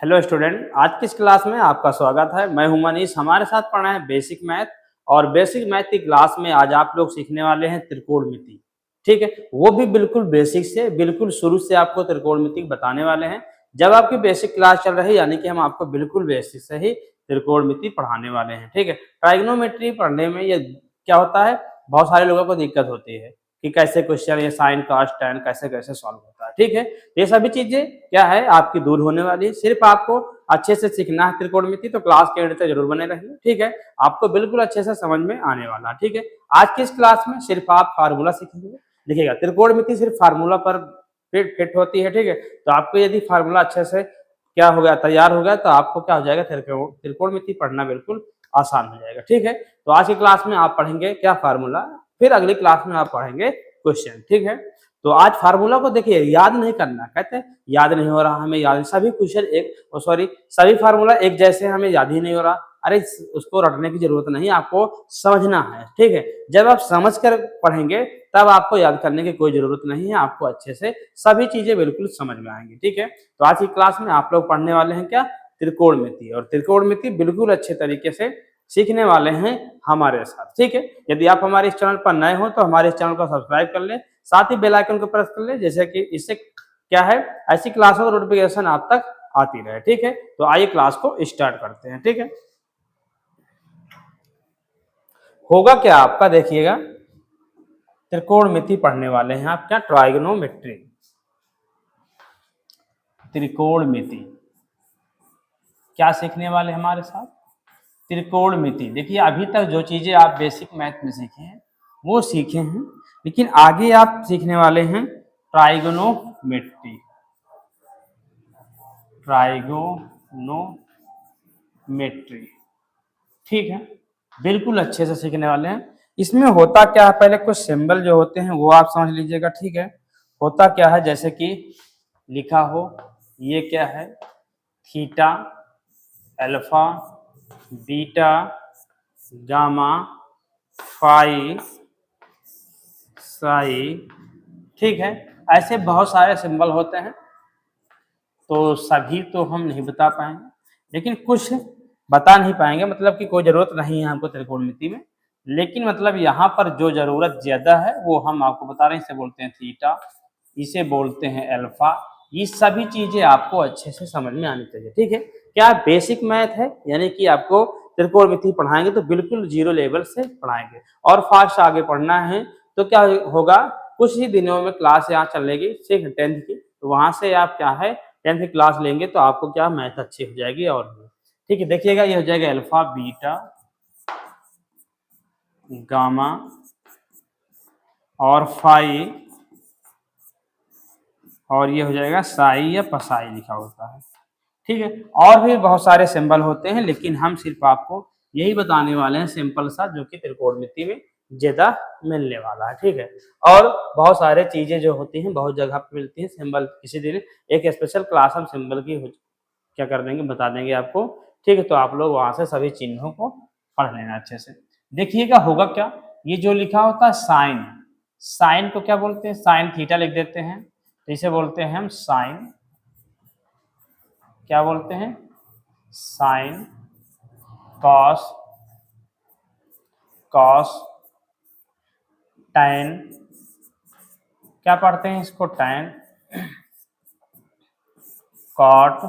Hello student, आज की इस क्लास में आपका स्वागत है। मैं हूं मनीष। हमारे साथ पढ़ना है बेसिक मैथ और बेसिक मैथ की क्लास में आज आप लोग सीखने वाले हैं त्रिकोणमिति। ठीक है, वो भी बिल्कुल बेसिक से, बिल्कुल शुरू से आपको त्रिकोणमिति बताने वाले हैं। जब आपकी बेसिक क्लास चल रही है यानी कि हम आपको बिल्कुल बेसिक से ही त्रिकोणमिति पढ़ाने वाले हैं। ठीक है, ट्राइगोनोमेट्री पढ़ने में ये क्या होता है, बहुत सारे लोगों को दिक्कत होती है कि कैसे क्वेश्चन ये साइन कॉस टैन कैसे कैसे सॉल्व होता है। ठीक है, ये सभी चीजें क्या है आपकी दूर होने वाली है। सिर्फ आपको अच्छे से सीखना है त्रिकोणमिति, तो क्लास के एंड तक जरूर बने रहिए। ठीक है, आपको बिल्कुल अच्छे से समझ में आने वाला। ठीक है, आज की इस क्लास में सिर्फ आप फार्मूला सीखेंगे। देखिएगा, त्रिकोणमिति सिर्फ फार्मूला पर फिट होती है। ठीक है, तो आपको यदि फार्मूला अच्छे से क्या हो गया, तैयार हो गया, तो आपको क्या हो जाएगा, त्रिकोणमिति पढ़ना बिल्कुल आसान हो जाएगा। ठीक है, तो आज की क्लास में आप पढ़ेंगे क्या, फार्मूला, फिर अगली क्लास में आप पढ़ेंगे क्वेश्चन। ठीक है, तो आज फार्मूला को देखिए, याद नहीं करना, कहते हैं याद नहीं हो रहा हमें, याद सभी क्वेश्चन सभी फार्मूला एक जैसे हमें याद ही नहीं हो रहा। अरे उसको रटने की जरूरत नहीं, आपको समझना है। ठीक है, जब आप समझ कर पढ़ेंगे तब आपको याद करने की कोई जरूरत नहीं है, आपको अच्छे से सभी चीजें बिल्कुल समझ में आएंगी। ठीक है, तो आज की क्लास में आप लोग पढ़ने वाले हैं क्या, त्रिकोणमिति, और त्रिकोणमिति बिल्कुल अच्छे तरीके से सीखने वाले हैं हमारे साथ। ठीक है, यदि आप हमारे इस चैनल पर नए हो तो हमारे इस चैनल को सब्सक्राइब कर ले, साथ ही बेल आइकन को प्रेस कर ले, जैसे कि इससे क्या है, ऐसी क्लासों का नोटिफिकेशन आप तक आती रहे। ठीक है, तो आइए क्लास को स्टार्ट करते हैं। ठीक है, होगा क्या आपका, देखिएगा, त्रिकोणमिति पढ़ने वाले हैं आप क्या, ट्राइगोनोमेट्री, त्रिकोणमिति क्या सीखने वाले हमारे साथ, त्रिकोणमिति। देखिए, अभी तक जो चीजें आप बेसिक मैथ में सीखे हैं वो सीखे हैं, लेकिन आगे आप सीखने वाले हैं ट्राइगोनोमेट्री, ट्राइगोनोमेट्री। ठीक है, बिल्कुल अच्छे से सीखने वाले हैं। इसमें होता क्या है, पहले कुछ सिंबल जो होते हैं वो आप समझ लीजिएगा। ठीक है, होता क्या है, जैसे कि लिखा हो, ये क्या है, theta, alpha, beta, gamma, phi, psi. ठीक है, ऐसे बहुत सारे सिंबल होते हैं, तो सभी तो हम नहीं बता पाएंगे, लेकिन कुछ बता नहीं पाएंगे, मतलब कि कोई जरूरत नहीं है हमको त्रिकोणमिति में, लेकिन मतलब यहाँ पर जो जरूरत ज्यादा है वो हम आपको बता रहे हैं। इसे बोलते हैं थीटा, इसे बोलते हैं अल्फा। ये सभी चीजें आपको अच्छे से समझ में आनी चाहिए। ठीक है, क्या बेसिक मैथ है, यानी कि आपको त्रिकोणमिति पढ़ाएंगे तो बिल्कुल जीरो लेवल से पढ़ाएंगे, और फास्ट आगे पढ़ना है तो क्या होगा, कुछ ही दिनों में क्लास यहाँ चलेगी, ठीक है, 10th की, तो वहां से आप क्या है 10th की क्लास लेंगे तो आपको क्या मैथ अच्छी हो जाएगी। और ठीक है, देखिएगा, ये हो जाएगा अल्फा, बीटा, गामा और फाई, और ये हो जाएगा साई या पसाई लिखा होता है। ठीक है, और भी बहुत सारे सिंबल होते हैं, लेकिन हम सिर्फ आपको यही बताने वाले हैं सिंपल सा, जो कि त्रिकोणमिति में ज्यादा मिलने वाला है। ठीक है, और बहुत सारे चीजें जो होती हैं बहुत जगह पे मिलती हैं सिंबल, किसी दिन एक स्पेशल क्लास हम सिंबल की क्या कर देंगे, बता देंगे आपको। ठीक है, तो आप लोग वहां से सभी चिन्हों को पढ़ लेना अच्छे से। देखिएगा, होगा क्या, ये जो लिखा होता है साइन, साइन को क्या बोलते हैं, साइन थीटा लिख देते हैं, तो इसे बोलते हैं हम साइन, क्या बोलते हैं, साइन, कॉस, कॉस, टैन, क्या पढ़ते हैं इसको, टैन, कॉट,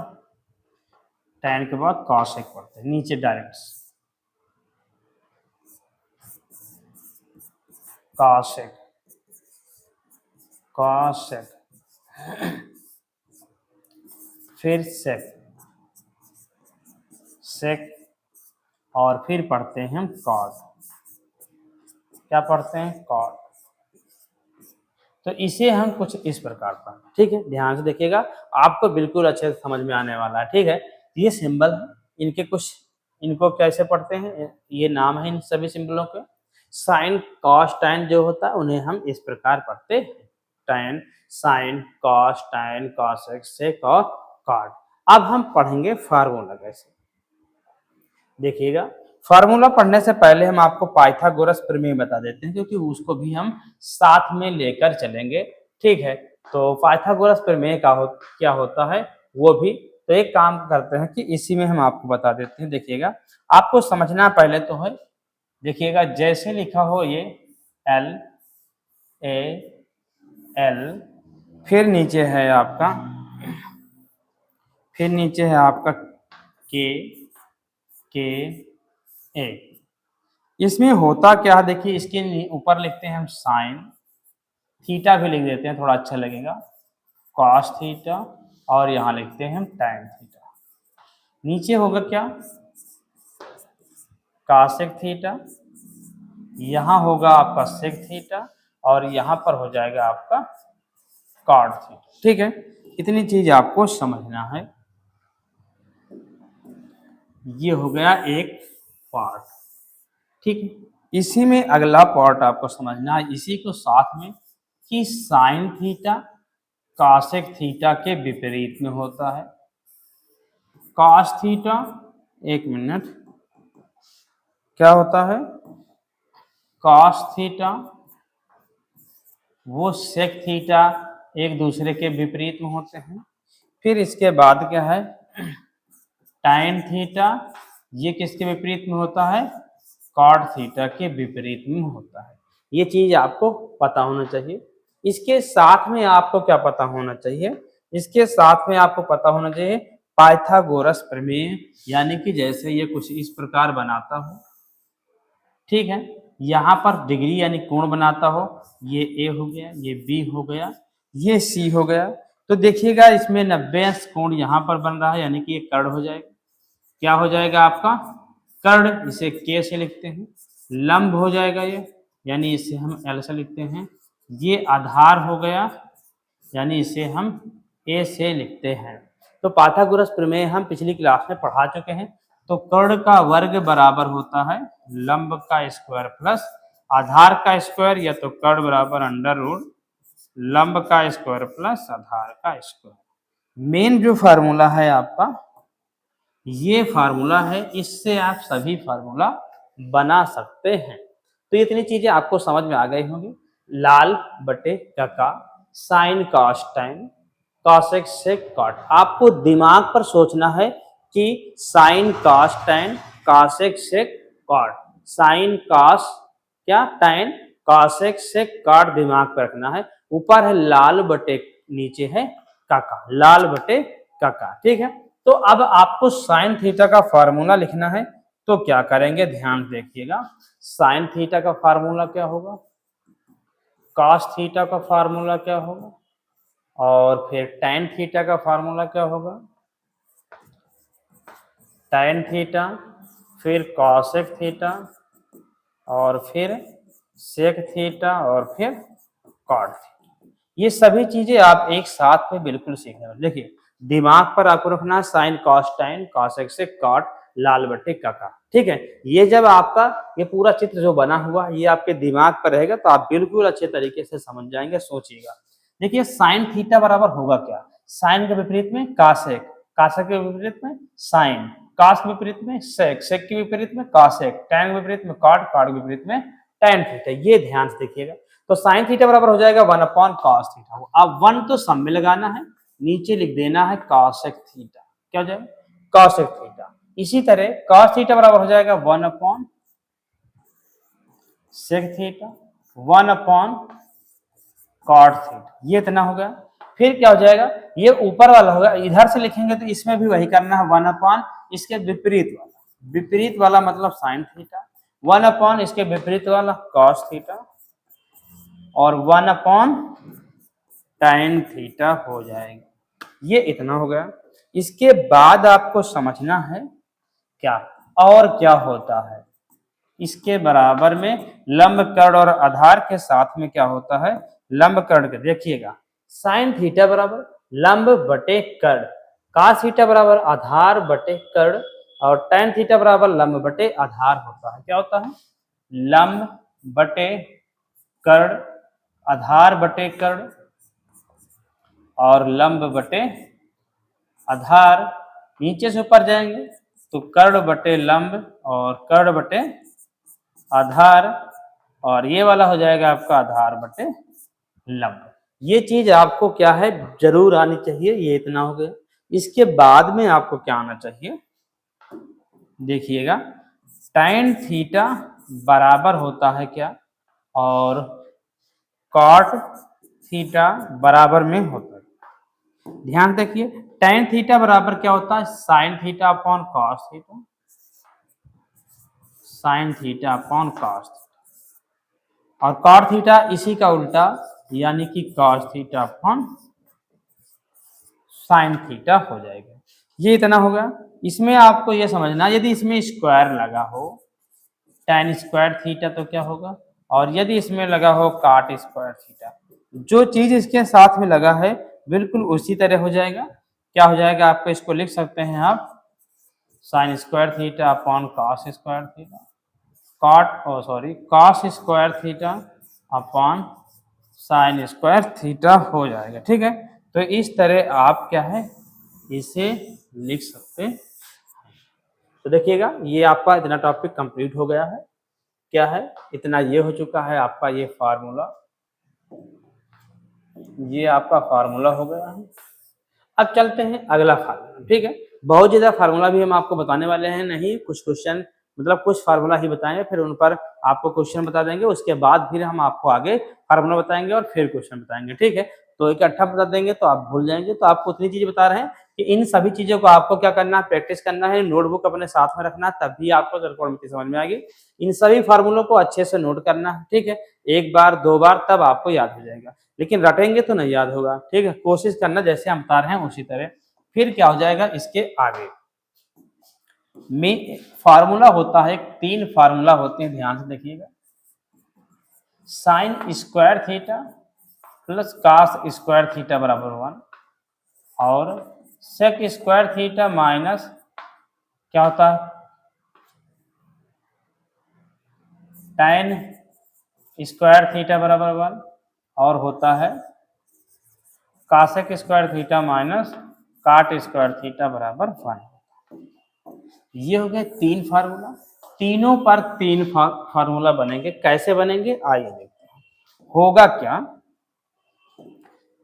टैन के बाद कॉसेक पढ़ते हैं नीचे डायरेक्ट, कॉसेक, कॉसेक, फिर सेक, सेक, और फिर पढ़ते हैं हम कॉट, क्या पढ़ते हैं, कॉट। तो इसे हम कुछ इस प्रकार पढ़ते हैं। ठीक है, ध्यान से देखिएगा, आपको बिल्कुल अच्छे से समझ में आने वाला है। ठीक है, ये सिंबल इनके कुछ, इनको कैसे पढ़ते हैं, ये नाम है इन सभी सिंबलों के। साइन कॉस टैन जो होता है उन्हें हम इस प्रकार पढ़ते हैं, tan, sine, cos, tan, cosec, sec और कॉट। अब हम पढ़ेंगे फार्मूला कैसे। देखिएगा, फार्मूला पढ़ने से पहले हम आपको पाइथागोरस प्रमेय बता देते हैं, क्योंकि उसको भी हम साथ में लेकर चलेंगे। ठीक है, तो पाइथागोरस प्रमेय क्या होता है वो भी तो एक काम करते हैं कि इसी में हम आपको बता देते हैं। देखिएगा, आपको समझना पहले तो है, देखिएगा जैसे लिखा हो ये एल ए एल, फिर नीचे है आपका के के ए। इसमें होता क्या है, देखिए इसके ऊपर लिखते हैं हम साइन थीटा, भी लिख देते हैं थोड़ा अच्छा लगेगा, कॉस थीटा, और यहाँ लिखते हैं हम टैन थीटा। नीचे होगा क्या, कासेक थीटा, यहाँ होगा आपका सेक थीटा, और यहाँ पर हो जाएगा आपका कॉट थीटा। ठीक है, इतनी चीज आपको समझना है। ये हो गया एक पार्ट। ठीक है, इसी में अगला पार्ट आपको समझना है, इसी को साथ में, कि साइन थीटा कासेक थीटा के विपरीत में होता है। कॉस थीटा, एक मिनट, क्या होता है, कॉस थीटा वो सेक थीटा एक दूसरे के विपरीत में होते हैं। फिर इसके बाद क्या है, टाइन थीटा, ये किसके विपरीत में होता है, कॉट थीटा के विपरीत में होता है। ये चीज आपको पता होना चाहिए। इसके साथ में आपको क्या पता होना चाहिए, इसके साथ में आपको पता होना चाहिए पाइथागोरस प्रमेय, यानी कि जैसे ये कुछ इस प्रकार बनाता हो, ठीक है, यहाँ पर डिग्री यानी कोण बनाता हो, ये ए हो गया, ये बी हो गया, ये सी हो गया, तो देखिएगा इसमें 90 अंश कोण यहाँ पर बन रहा है, यानी कि ये कर्ण हो जाएगा। क्या हो जाएगा आपका, कर्ण, इसे के से लिखते हैं। लंब हो जाएगा ये, यानी इसे हम एल से लिखते हैं। ये आधार हो गया, यानी इसे हम ए से लिखते हैं। तो पाइथागोरस प्रमेय हम पिछली क्लास में पढ़ा चुके हैं। तो कर्ण का वर्ग बराबर होता है लंब का स्क्वायर प्लस आधार का स्क्वायर, या तो कर्ण बराबर अंडर रूट लंब का स्क्वायर प्लस आधार का स्क्वायर। मेन जो फार्मूला है आपका, ये फार्मूला है, इससे आप सभी फार्मूला बना सकते हैं। तो इतनी चीजें आपको समझ में आ गई होंगी। लाल बटे का, साइन कॉस टाइन, कॉसेक सेक कॉट। आपको दिमाग पर सोचना है कि साइन कॉस टाइन कॉसेक सेक कॉट, साइन कॉस क्या टाइन कॉसेक सेक कॉट, दिमाग पर रखना है। ऊपर है लाल बटे, नीचे है काका, लाल बटे काका। ठीक है, तो अब आपको साइन थीटा का फार्मूला लिखना है, तो क्या करेंगे, ध्यान देखिएगा। साइन थीटा का फार्मूला क्या होगा, कॉस थीटा का फार्मूला क्या होगा, और फिर टैन थीटा का फार्मूला क्या होगा, टैन थीटा, फिर कॉसेक थीटा, और फिर सेक थीटा, और फिर कॉट थीटा। ये सभी चीजें आप एक साथ में बिल्कुल सीखने वाले। देखिए, दिमाग पर आपको रखना साइन कॉस टाइन कॉसेक सेक कॉट लाल बटे काका। ठीक है, ये जब आपका ये पूरा चित्र जो बना हुआ ये आपके दिमाग पर रहेगा, तो आप बिल्कुल अच्छे तरीके से समझ जाएंगे। सोचिएगा, देखिए साइन थीटा बराबर होगा क्या, साइन के विपरीत में कासेक, कासेक के विपरीत में साइन, कास के विपरीत में सेक, सेक के विपरीत में कासेक, टैन के विपरीत में कॉट, कॉट के विपरीत में टैन थीटा। ये ध्यान से देखिएगा। तो साइन थीटा बराबर हो जाएगा 1 अपॉन कॉस थीटा। अब 1 तो सब में लगाना है, नीचे लिख देना है कॉसेक थीटा। क्या हो जाएगा, कॉसेक थीटा। इसी तरह कॉस थीटा बराबर हो जाएगा 1 upon sec theta, 1 upon cot theta. ये इतना हो गया। फिर क्या हो जाएगा, ये ऊपर वाला होगा, इधर से लिखेंगे तो इसमें भी वही करना है, 1 अपॉन इसके विपरीत वाला, विपरीत वाला मतलब साइन थीटा, 1 अपॉन इसके विपरीत वाला कॉस थीटा, और 1 अपॉन टैन थीटा हो जाएगा। ये इतना हो गया। इसके बाद आपको समझना है क्या, और क्या होता है, इसके बराबर में लंब कर्ण और आधार के साथ में क्या होता है, लंब कर्ण के। देखिएगा, साइन थीटा बराबर लंब बटे कर्ण, कॉस थीटा बराबर आधार बटे कर्ण, और टैन थीटा बराबर लंब बटे आधार होता है। क्या होता है, लंब बटे कर्ण, आधार बटे कर्ण, और लंब बटे आधार। नीचे से ऊपर जाएंगे तो कर्ण बटे लंब और कर्ण बटे आधार, और ये वाला हो जाएगा आपका आधार बटे लंब। ये चीज आपको क्या है, जरूर आनी चाहिए। ये इतना हो गया। इसके बाद में आपको क्या आना चाहिए, देखिएगा tan थीटा बराबर होता है क्या, और cot थीटा बराबर में होता है। ध्यान देखिए tan थीटा बराबर क्या होता है, sin theta upon cos theta, sin theta upon cos theta, और cot थीटा इसी का उल्टा यानी कि cos theta upon sin theta हो जाएगा। ये इतना हो गया। इसमें आपको ये समझना, यदि इसमें स्क्वायर लगा हो tan स्क्वायर थीटा तो क्या होगा, और यदि इसमें लगा हो cot स्क्वायर थीटा, जो चीज इसके साथ में लगा है बिल्कुल उसी तरह हो जाएगा। क्या हो जाएगा, आपको इसको लिख सकते हैं आप sin square theta upon cos square theta, cos square theta upon sin square theta हो जाएगा। ठीक है, तो इस तरह आप क्या है इसे लिख सकते हैं। तो देखिएगा ये आपका इतना टॉपिक कंप्लीट हो गया है। क्या है, इतना ये हो चुका है आपका ये फार्मूला, ये आपका फार्मूला हो गया है। अब चलते हैं अगला फार्मूला। ठीक है, बहुत ज्यादा फार्मूला भी हम आपको बताने वाले हैं नहीं, कुछ क्वेश्चन मतलब कुछ फार्मूला ही बताएंगे, फिर उन पर आपको क्वेश्चन बता देंगे, उसके बाद फिर हम आपको आगे फार्मूला बताएंगे और फिर क्वेश्चन बताएंगे। ठीक है, तो इकट्ठा बता देंगे तो आप भूल जाएंगे, तो आपको उतनी चीजें बता रहे हैं कि इन सभी चीजों को आपको क्या करना है, प्रैक्टिस करना है, नोटबुक अपने साथ में रखना, तभी आपको त्रिकोणमिति समझ में आएगी। इन सभी फार्मूलों को अच्छे से नोट करना है। ठीक है, एक बार दो बार तब आपको याद हो जाएगा, लेकिन रटेंगे तो नहीं याद होगा। ठीक है, कोशिश करना जैसे हम बता रहे हैं उसी तरह। फिर क्या हो जाएगा, इसके आगे में फार्मूला होता है, तीन फार्मूला होते हैं, ध्यान से देखिएगा। Sine square theta plus cos square theta बराबर 1, और सेक स्क्वायर थीटा माइनस क्या होता है, tan स्क्वायर थीटा बराबर 1, और होता है cosec square theta minus cot square theta बराबर 1। ये हो गए तीन फार्मूला, तीनों पर तीन फार्मूला बनेंगे। कैसे बनेंगे आइए देखते हैं। होगा क्या,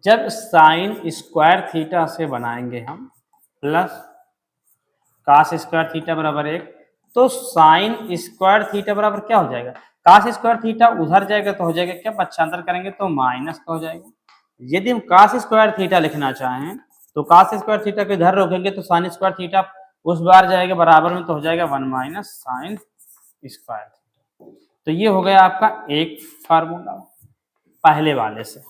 जब साइन स्क्वायर थीटा से बनाएंगे हम प्लस कास स्क्वायर थीटा बराबर 1, तो साइन स्क्वायर थीटा बराबर क्या हो जाएगा, कास स्क्वायर थीटा उधर जाएगा तो हो जाएगा क्या, पक्षांतर करेंगे तो माइनस का हो जाएगा। यदि हम कास स्क्वायर थीटा लिखना चाहें तो कास स्क्वायर थीटा को इधर रोकेंगे तो साइन स्क्वायर थीटा उस बार जाएगा बराबर में, तो हो जाएगा 1 माइनस साइन स्क्वायर थीटा। तो ये हो गया आपका एक फार्मूला पहले वाले से।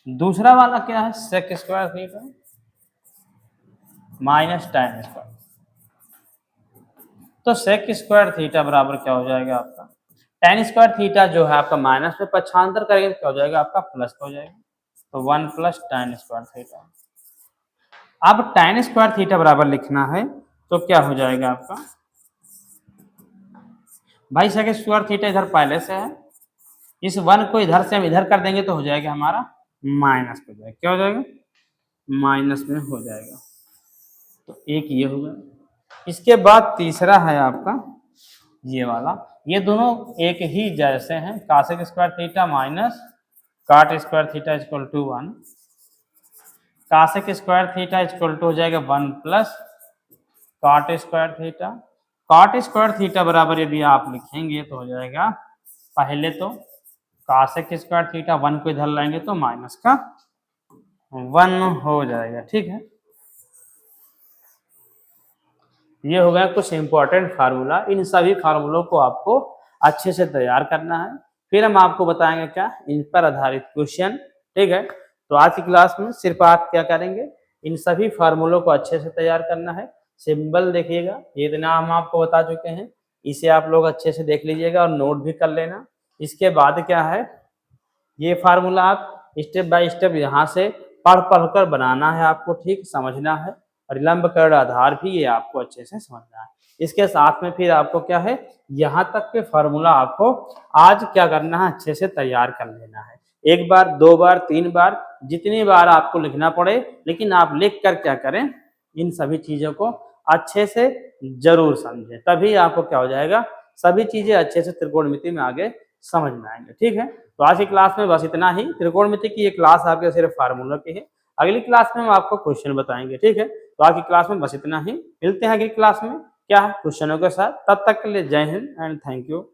दूसरा वाला क्या है, sec square theta minus tan square, तो सेक स्क्वायर थीटा बराबर क्या हो जाएगा आपका, tan स्क्वायर थीटा जो है आपका माइनस में पक्षांतर करेंगे तो क्या हो जाएगा आपका प्लस का हो जाएगा, तो 1 प्लस tan स्क्वायर थीटा। अब tan स्क्वायर थीटा बराबर लिखना है तो क्या हो जाएगा आपका, भाई सेक स्क्वायर थीटा इधर पहले से है, इस 1 को इधर से हम इधर कर देंगे तो हो जाएगा हमारा माइनस हो जाएगा, क्या हो जाएगा माइनस में हो जाएगा। तो एक ये होगा। इसके बाद तीसरा है आपका ये वाला, ये दोनों एक ही जैसे हैं, cosec square theta minus cot square theta equal to 1, cosec square theta equal to हो जाएगा 1 plus cot square theta. Cot square theta बराबर यदि आप लिखेंगे तो हो जाएगा, पहले तो कासेक स्क्वायर थीटा 1 को इधर लाएंगे तो माइनस का 1 हो जाएगा। ठीक है, ये हो गया कुछ इंपॉर्टेंट फार्मूला। इन सभी फार्मूलों को आपको अच्छे से तैयार करना है, फिर हम आपको बताएंगे क्या इन पर आधारित क्वेश्चन। ठीक है, तो आज की क्लास में सिर्फ आप क्या करेंगे, इन सभी फार्मूलों को अच्छे से तैयार करना है। सिंबल देखिएगा, ये इतना हम आपको बता चुके हैं, इसे आप लोग अच्छे से देख लीजिएगा और नोट भी कर लेना। इसके बाद क्या है, ये फार्मूला आप स्टेप बाय स्टेप यहाँ से पढ़ पढ़ कर बनाना है आपको, ठीक समझना है, और लंब कर्ण आधार भी ये आपको अच्छे से समझना है। इसके साथ में फिर आपको क्या है, यहाँ तक के फार्मूला आपको आज क्या करना है, अच्छे से तैयार कर लेना है। एक बार, दो बार, तीन बार, जितनी बार आपको लिखना पड़े, लेकिन आप लिख कर क्या करें, इन सभी चीजों को अच्छे से जरूर समझें, तभी आपको क्या हो जाएगा, सभी चीजें अच्छे से त्रिकोणमिति में आगे समझ में आएंगे। ठीक है, तो आज की क्लास में बस इतना ही। त्रिकोणमिति की ये क्लास आपके सिर्फ फार्मूला की है, अगली क्लास में हम आपको क्वेश्चन बताएंगे। ठीक है, तो आज की क्लास में बस इतना ही। मिलते हैं अगली क्लास में क्या है क्वेश्चनों के साथ। तब तक के लिए जय हिंद एंड थैंक यू।